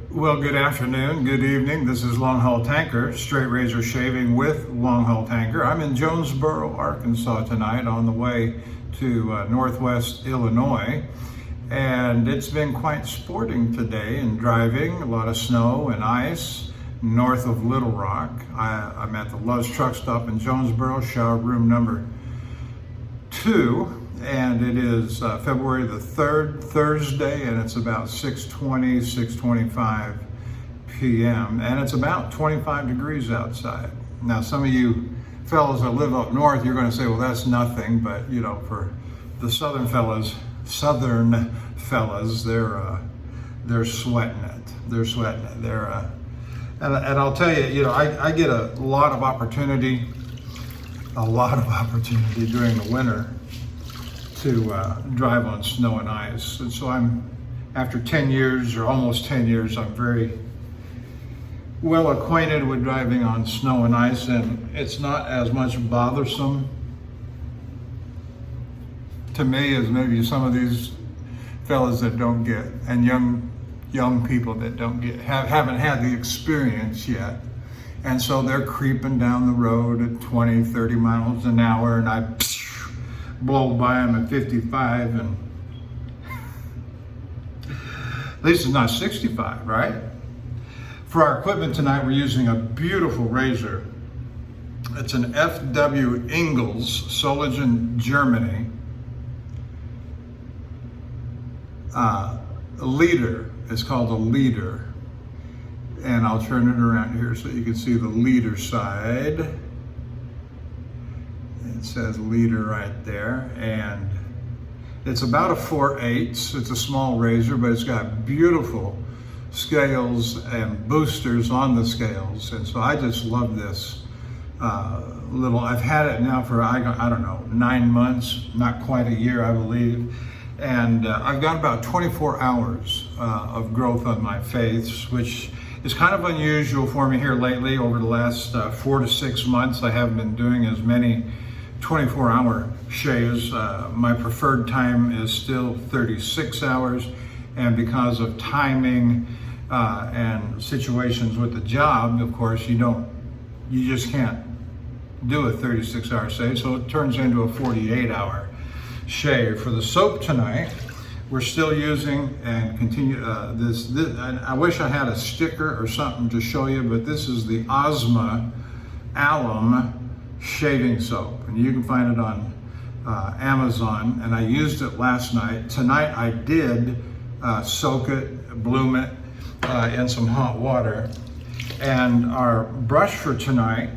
Well, good afternoon, good evening. This is Longhaultanker, straight razor shaving with Longhaultanker. I'm in Jonesboro, Arkansas tonight on the way to Northwest Illinois. And it's been quite sporting today in driving, a lot of snow and ice north of Little Rock. I'm at the Love's Truck Stop in Jonesboro, shower room number 2. And it is February the 3rd, Thursday, and it's about 6:20, 6:25 p.m. And it's about 25 degrees outside. Now, some of you fellas that live up north, you're going to say, well, that's nothing. But, you know, for the southern fellas, they're sweating it. They're sweating it. And I'll tell you, you know, I get a lot of opportunity during the winter to drive on snow and ice. And so after 10 years or almost 10 years, I'm very well acquainted with driving on snow and ice, and it's not as much bothersome to me as maybe some of these fellas that don't get, and young people that haven't had the experience yet. And so they're creeping down the road at 20, 30 miles an hour, and I blow by them at 55, and at least it's not 65, right? For our equipment tonight, we're using a beautiful razor. It's an FW Engels, Solingen, Germany. Leader. It's called a Leader. And I'll turn it around here so you can see the Leader side. It says Leader right there, and it's about a 4/8. It's a small razor, but it's got beautiful scales and boosters on the scales, and so I just love this I've had it now for, I don't know, 9 months, not quite a year, I believe, and I've got about 24 hours of growth on my face, which is kind of unusual for me here lately. Over the last 4 to 6 months, I haven't been doing as many 24-hour shaves. My preferred time is still 36 hours, and because of timing and situations with the job, of course, you just can't do a 36-hour shave, so it turns into a 48-hour shave. For the soap tonight, we're still using and continue this. I wish I had a sticker or something to show you, but this is the Osma alum shaving soap, and you can find it on Amazon, and I used it last night. Tonight I did soak it, bloom it in some hot water, and our brush for tonight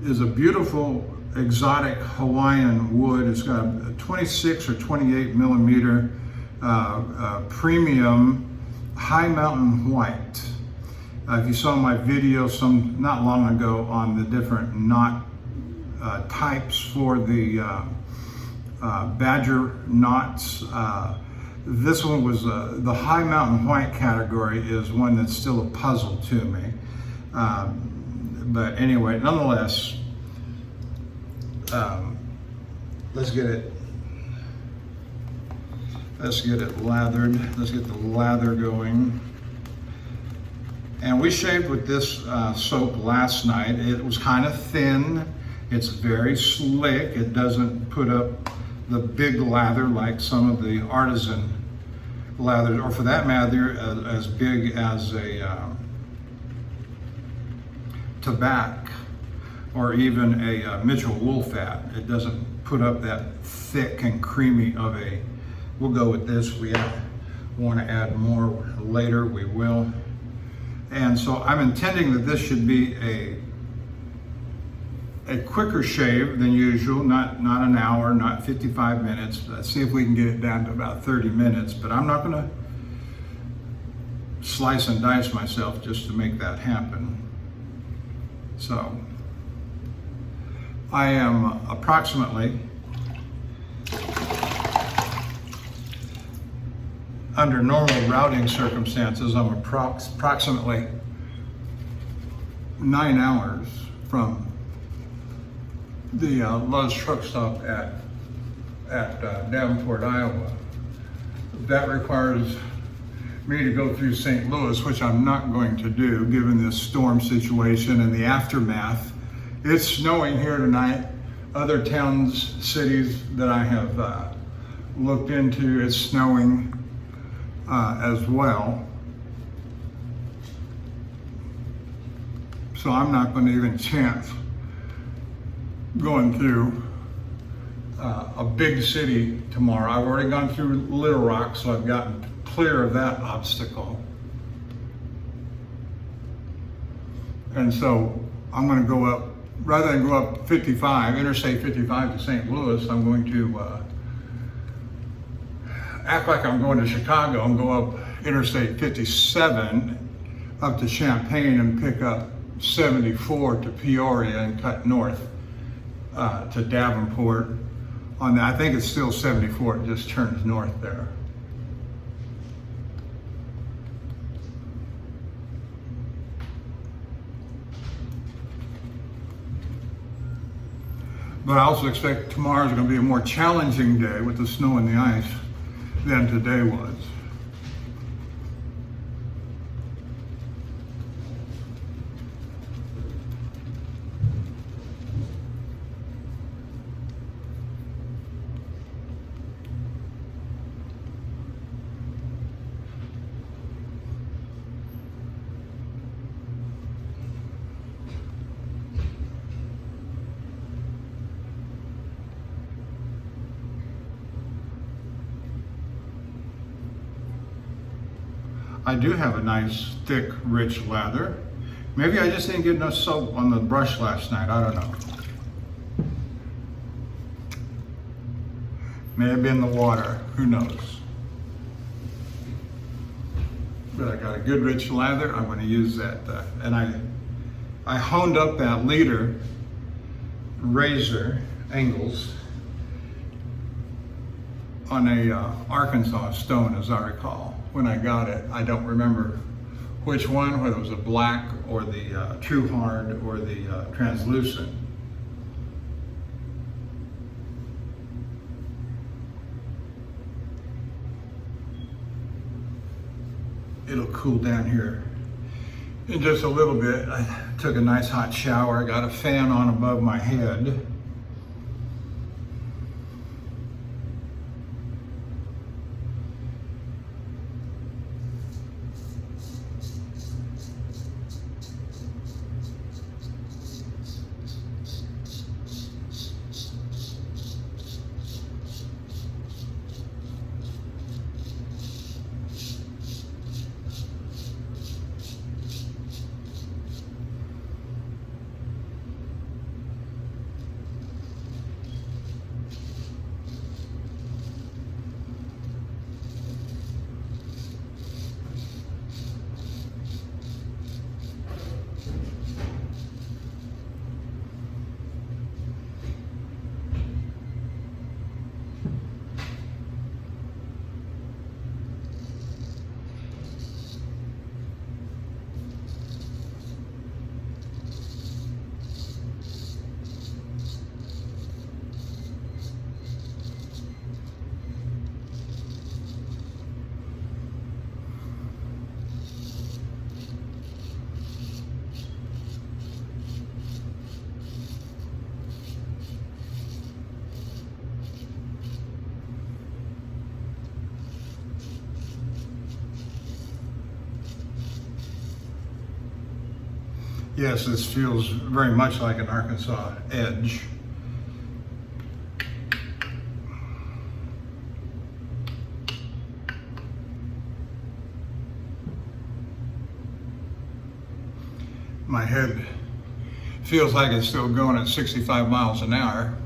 is a beautiful exotic Hawaiian wood. It's got a 26 or 28 millimeter premium high mountain white. If you saw my video not long ago on the different knot types for the badger knots, this one was the high mountain white category is one that's still a puzzle to me. But anyway, nonetheless, let's get it lathered. Let's get the lather going. And we shaved with this soap last night. It was kind of thin. It's very slick. It doesn't put up the big lather like some of the artisan lathers, or for that matter, as big as a Tabac or even a Mitchell Wolfat. It doesn't put up that thick and creamy of a. We'll go with this. We want to add more later, we will. And so I'm intending that this should be a quicker shave than usual, not an hour, not 55 minutes. Let's see if we can get it down to about 30 minutes, but I'm not gonna slice and dice myself just to make that happen. So I am approximately, under normal routing circumstances, I'm approximately 9 hours from the Love's Truck Stop at Davenport, Iowa. That requires me to go through St. Louis, which I'm not going to do given this storm situation and the aftermath. It's snowing here tonight. Other towns, cities that I have looked into, it's snowing as well. So I'm not going to even chance going through a big city tomorrow. I've already gone through Little Rock, so I've gotten clear of that obstacle. And so I'm going to go up, rather than go up 55, Interstate 55 to St. Louis, I'm going to act like I'm going to Chicago and go up Interstate 57 up to Champaign and pick up 74 to Peoria and cut north to Davenport. On that, I think it's still 74, it just turns north there. But I also expect tomorrow's going to be a more challenging day with the snow and the ice than today was. I do have a nice, thick, rich lather. Maybe I just didn't get enough soap on the brush last night, I don't know. May have been the water, who knows. But I got a good rich lather, I'm gonna use that. And I honed up that Leader razor, Engels, on a Arkansas stone, as I recall. When I got it, I don't remember which one, whether it was a black or the true hard or the translucent. It'll cool down here in just a little bit. I took a nice hot shower, got a fan on above my head. Yes, this feels very much like an Arkansas edge. My head feels like it's still going at 65 miles an hour.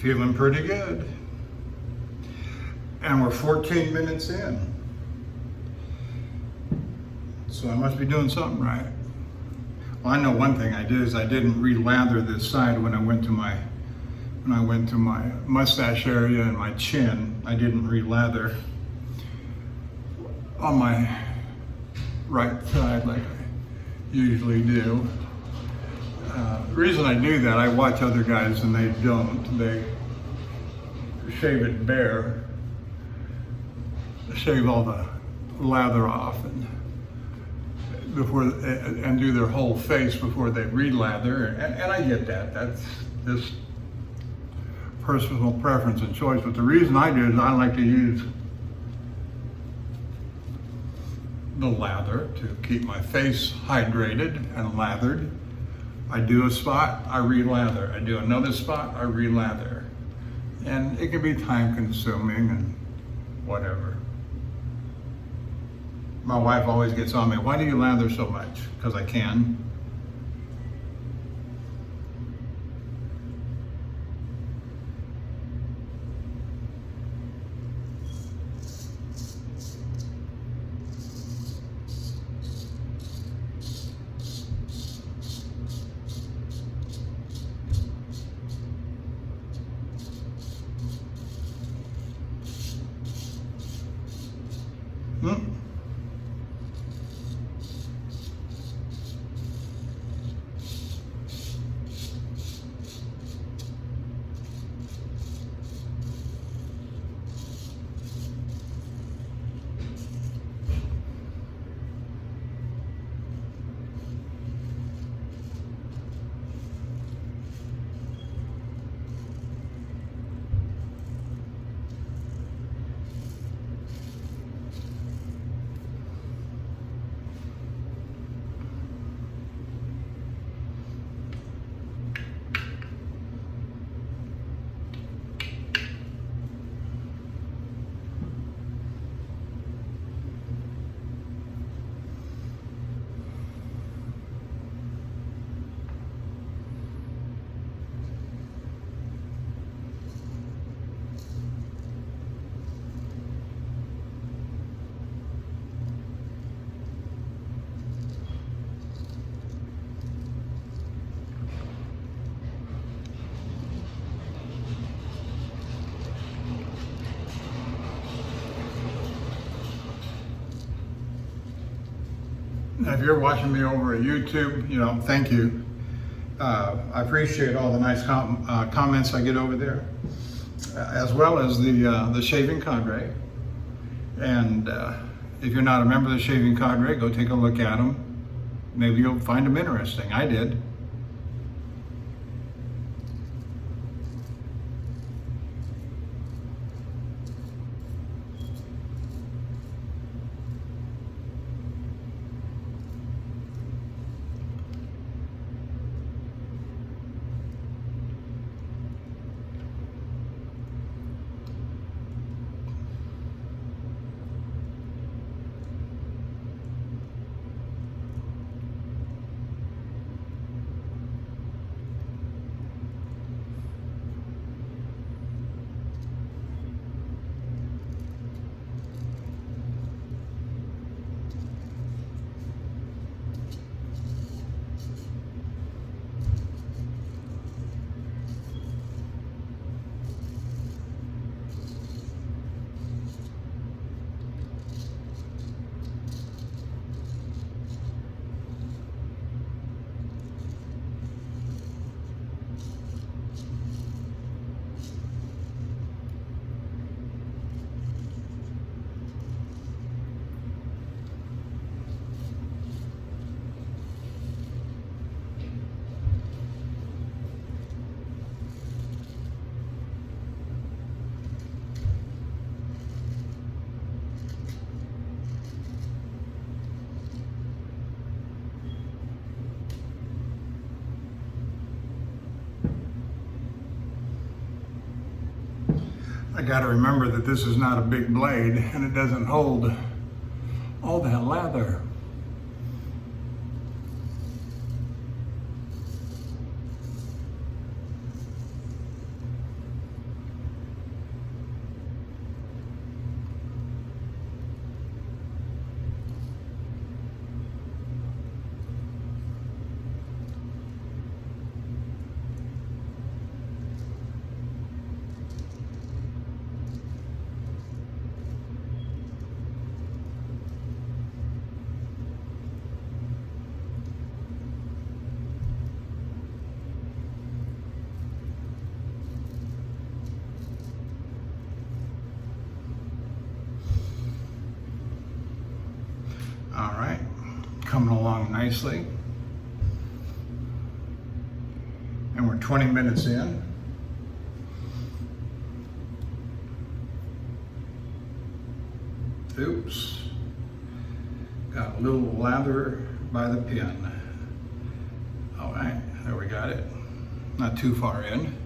Feeling pretty good. And we're 14 minutes in. So I must be doing something right. Well, I know one thing I did is I didn't re-lather this side when I went to my mustache area and my chin. I didn't re-lather on my right side like I usually do. The reason I do that, I watch other guys and they don't. They shave it bare, shave all the lather off, and do their whole face before they re-lather. And I get that. That's just personal preference and choice. But the reason I do is I like to use the lather to keep my face hydrated and lathered. I do a spot, I re-lather. I do another spot, I re-lather. And it can be time consuming and whatever. My wife always gets on me, why do you lather so much? Because I can. Now, if you're watching me over at YouTube, thank you. I appreciate all the nice comments I get over there, as well as the Shaving Cadre. And if you're not a member of the Shaving Cadre, go take a look at them. Maybe you'll find them interesting. I did. I got to remember that this is not a big blade and it doesn't hold all that lather. coming along nicely. And we're 20 minutes in. Oops. Got a little lather by the pin. All right, there we got it. Not too far in.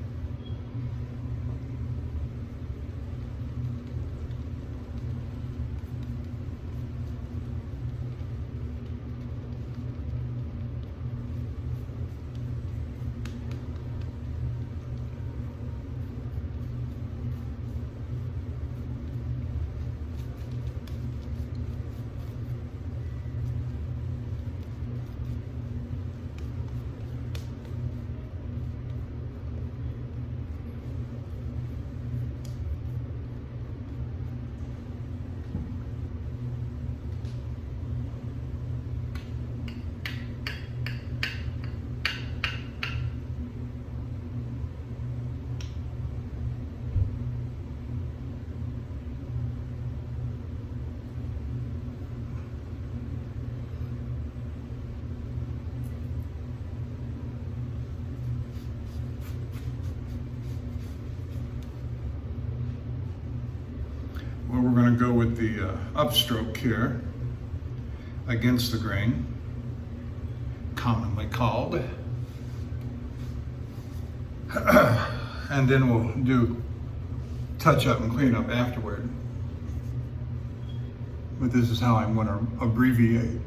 Well, we're going to go with the upstroke here against the grain, commonly called. And then we'll do touch up and clean up afterward. But this is how I'm going to abbreviate.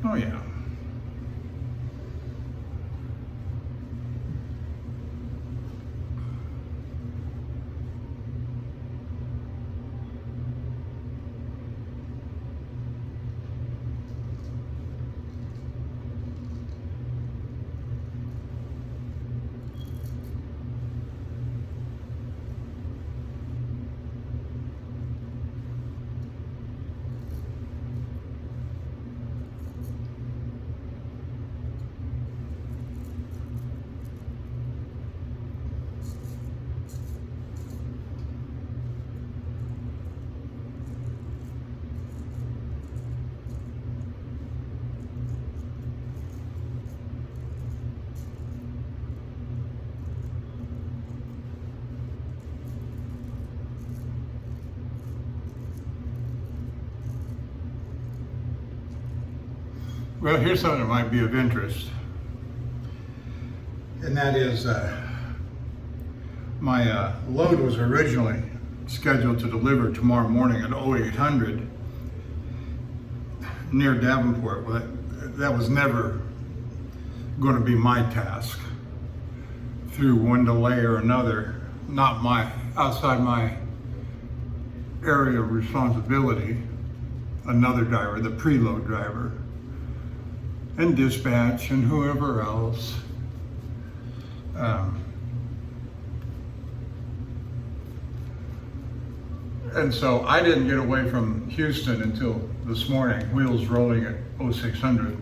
Oh yeah. Well, here's something that might be of interest, and that is my load was originally scheduled to deliver tomorrow morning at 0800 near Davenport. Well, that was never going to be my task. Through one delay or another, outside my area of responsibility, another driver, the preload driver, and dispatch and whoever else. And so I didn't get away from Houston until this morning, wheels rolling at 0600.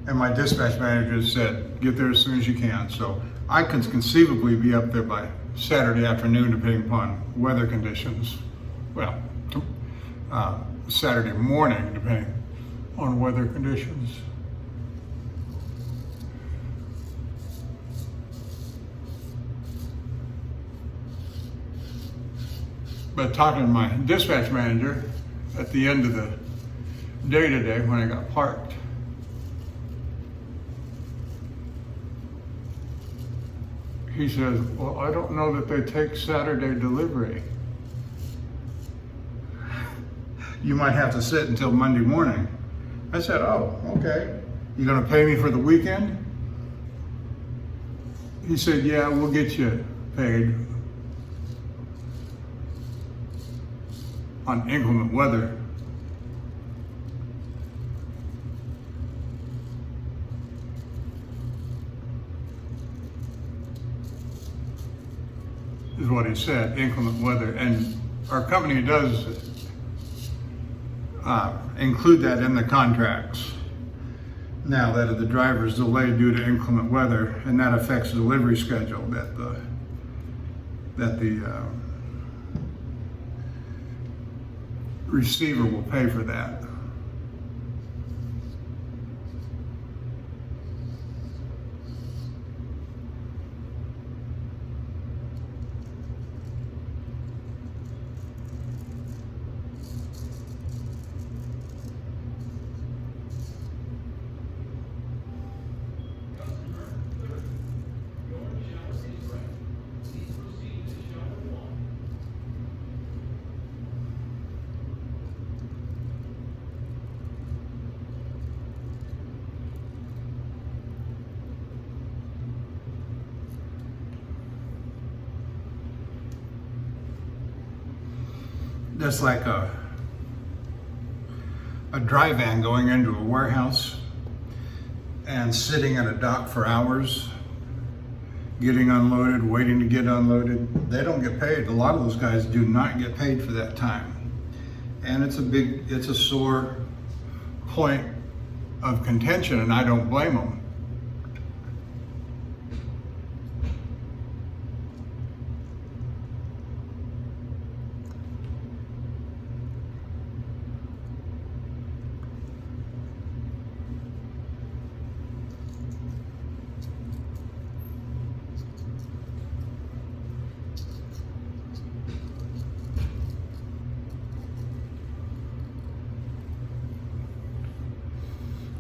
And my dispatch manager said, get there as soon as you can. So I can conceivably be up there by Saturday afternoon, depending upon weather conditions. Well, Saturday morning, depending on weather conditions. But talking to my dispatch manager at the end of the day today when I got parked, he says, well, I don't know that they take Saturday delivery. You might have to sit until Monday morning. I said, oh, okay. You gonna pay me for the weekend? He said, yeah, we'll get you paid on inclement weather. Is what he said, inclement weather. And our company does include that in the contracts. Now that if the driver is delayed due to inclement weather, and that affects the delivery schedule, that the receiver will pay for that. That's like a dry van going into a warehouse and sitting at a dock for hours, getting unloaded, waiting to get unloaded. They don't get paid. A lot of those guys do not get paid for that time. And it's a sore point of contention, and I don't blame them.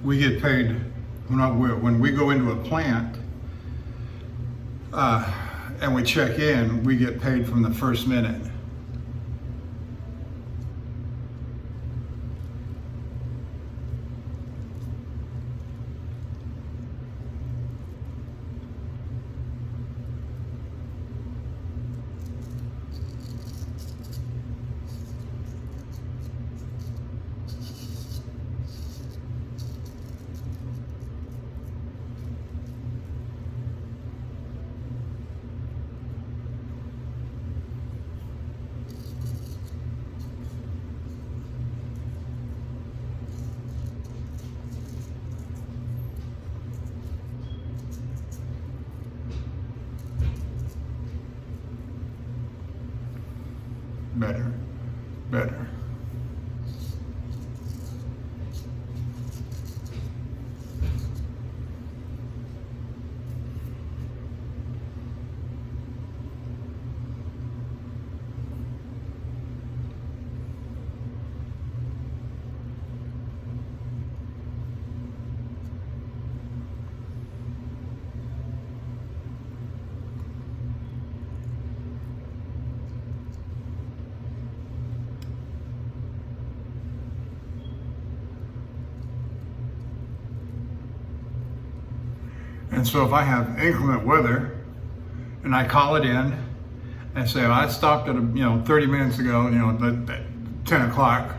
We get paid when we go into a plant and we check in, we get paid from the first minute. Better. And so if I have inclement weather and I call it in and say, I stopped at 30 minutes ago, at 10 o'clock,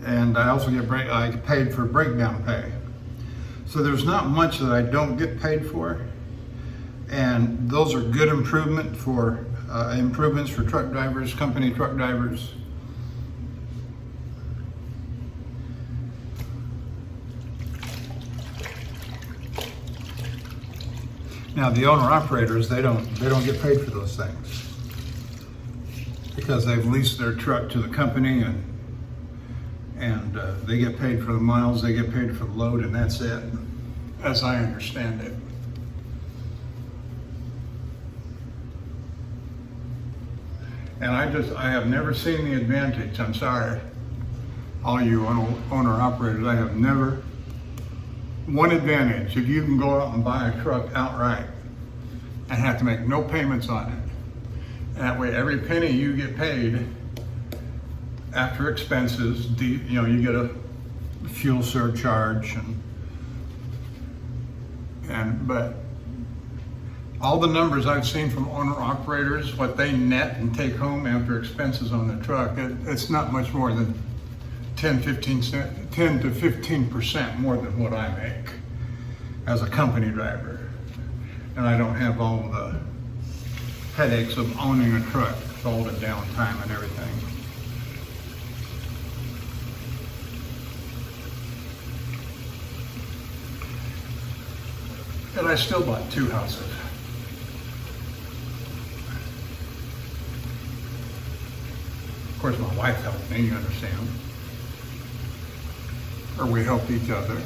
and I also get paid for breakdown pay. So there's not much that I don't get paid for, And those are good improvements for truck drivers, company truck drivers. Now the owner-operators, they don't get paid for those things because they've leased their truck to the company, and they get paid for the miles, they get paid for the load, and that's it, as I understand it. And I have never seen the advantage. I'm sorry, all you owner-operators, I have never. One advantage, if you can go out and buy a truck outright and have to make no payments on it. That way, every penny you get paid after expenses, you get a fuel surcharge, but all the numbers I've seen from owner-operators, what they net and take home after expenses on the truck, it's not much more than 10 to 15% more than what I make as a company driver. And I don't have all the headaches of owning a truck, all the downtime and everything. And I still bought 2 houses. Of course, my wife helped me, you understand. Or we helped each other.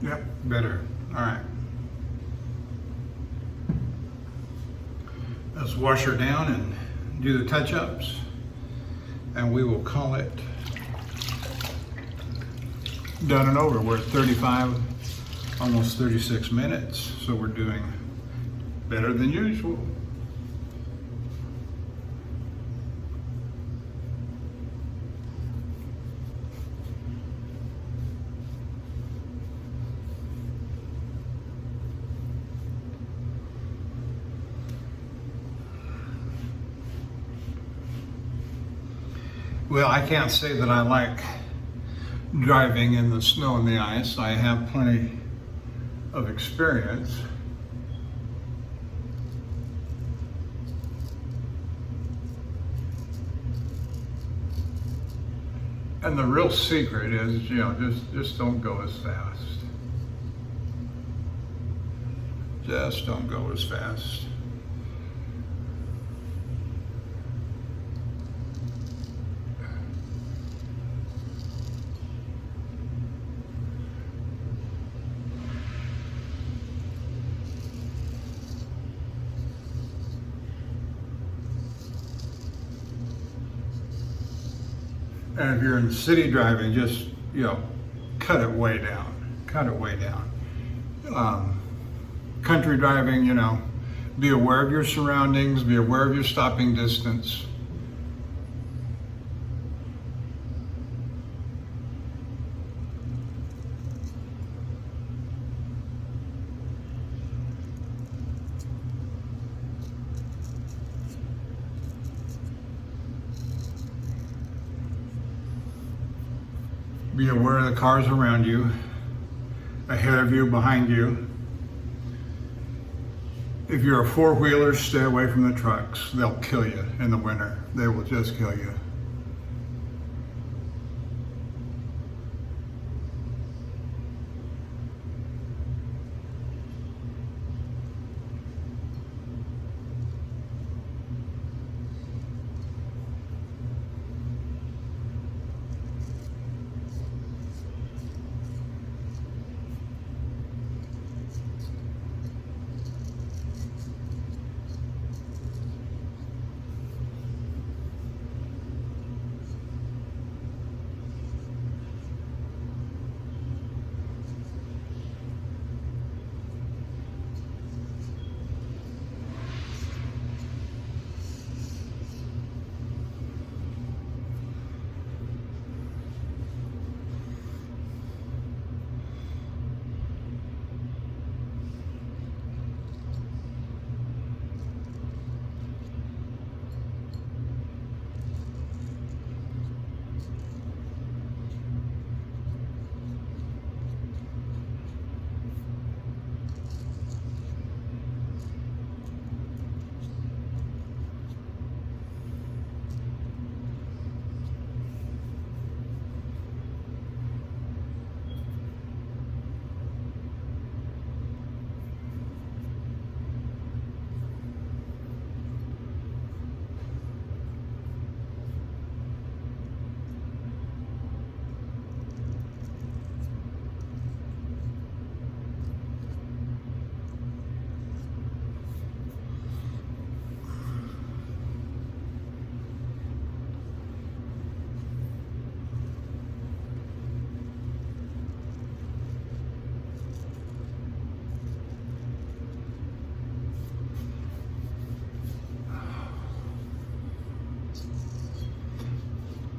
Yep, better. All right. Let's wash her down and do the touch-ups, and we will call it done and over. We're at 35, almost 36 minutes, so we're doing better than usual. Well, I can't say that I like driving in the snow and the ice. I have plenty of experience. And the real secret is, just don't go as fast. Just don't go as fast. And if you're in city driving, just, cut it way down. Cut it way down. Country driving, be aware of your surroundings, be aware of your stopping distance. Be aware of the cars around you, ahead of you, behind you. If you're a four-wheeler, stay away from the trucks. They'll kill you in the winter. They will just kill you.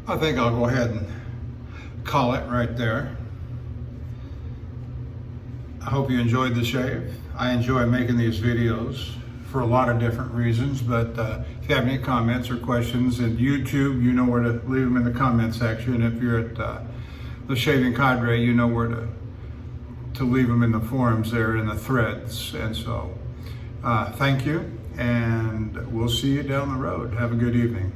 I think I'll go ahead and call it right there. I hope you enjoyed the shave. I enjoy making these videos for a lot of different reasons, but if you have any comments or questions at YouTube, you know where to leave them in the comment section. If you're at the Shaving Cadre, you know where to leave them in the forums there in the threads. And so thank you, and we'll see you down the road. Have a good evening.